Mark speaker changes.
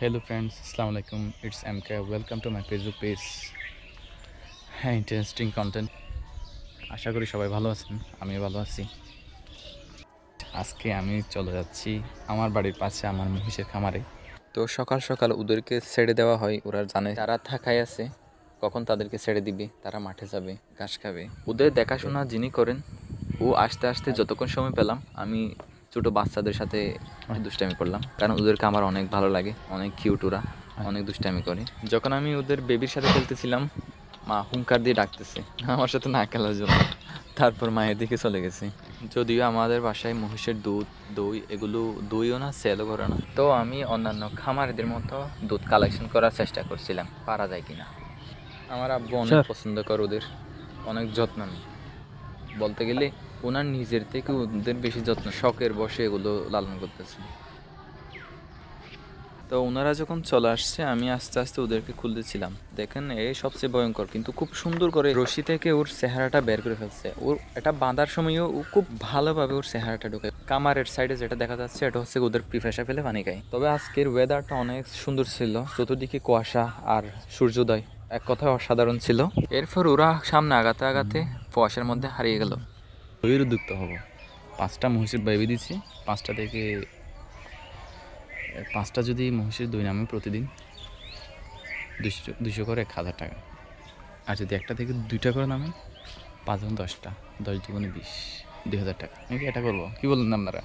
Speaker 1: Hello friends, Assalamu alaikum. It's MK. Welcome to my Facebook page. হ্যাঁ, interesting content. আশা করি সবাই ভালো আছেন, আমিও ভালো আছি। আজকে আমি চলে যাচ্ছি আমার বাড়ির পাশে আমার মহিষের খামারে। তো সকাল সকাল ওদেরকে ছেড়ে দেওয়া হয়, ওরা জানে যারা থাকায় আছে কখন তাদেরকে ছেড়ে দিবে, তারা মাঠে যাবে, ঘাস খাবে। ওদের দেখাশোনা যিনি করেন, ও আস্তে আস্তে যতক্ষণ সময় পেলাম আমি ছোটো বাচ্চাদের সাথে দুষ্টামি করলাম, কারণ ওদেরকে আমার অনেক ভালো লাগে, অনেক কিউট, ওরা অনেক দুষ্টামি করে। যখন আমি ওদের বেবির সাথে খেলতেছিলাম, মা হুঙ্কার দিয়ে ডাকতেছে আমার সাথে না খেলার জন্য। তারপর মায়ের দিকে চলে গেছে। যদিও আমাদের বাসায় মহিষের দুধ, দই, এগুলো দইও না, সেলও করে না। তো আমি অন্যান্য খামারিদের মতো দুধ কালেকশন করার চেষ্টা করছিলাম, পারা যায় কিনা। আমার আব্বু অনেক পছন্দ করে ওদের, অনেক যত্ন নেয়। বলতে গেলে ওনার নিজের থেকে ওদের বেশি যত্ন, শখের বশে এগুলো লালন করতেছে। তো ওনারা যখন চলে আসছে আমি আস্তে আস্তে ওদেরকে খুলতেছিলাম। দেখেন এই সবচেয়ে ভয়ঙ্কর, কিন্তু খুব সুন্দর করে রশি থেকে ওর চেহারাটা বের করে ফেলছে। ওর এটা বাঁধার সময়ও ও খুব ভালোভাবে ওর চেহারাটা ঢুকে। কামারের সাইডে যেটা দেখা যাচ্ছে এটা হচ্ছে ওদের পিপাসা ফেলে পানি খায়। তবে আজকের ওয়েদারটা অনেক সুন্দর ছিল, চতুর্দিকে কুয়াশা আর সূর্যোদয়, এক কথায় অসাধারণ ছিল। এরপর ওরা সামনে আগাতে আগাতে কুয়াশার মধ্যে হারিয়ে গেল। দইয়ের উদ্যুক্ত হব। 5টা মহিষের বেবি দিচ্ছি, 5টা থেকে 5টা যদি মহিষের দই নামে প্রতিদিন 200 করে 1000 টাকা। আর যদি একটা থেকে 2টা করে নামে 5 গুণ 10টা, 10 দুগুণে 20, 2000 টাকা। নাকি এটা করবো, কি বললেন আপনারা?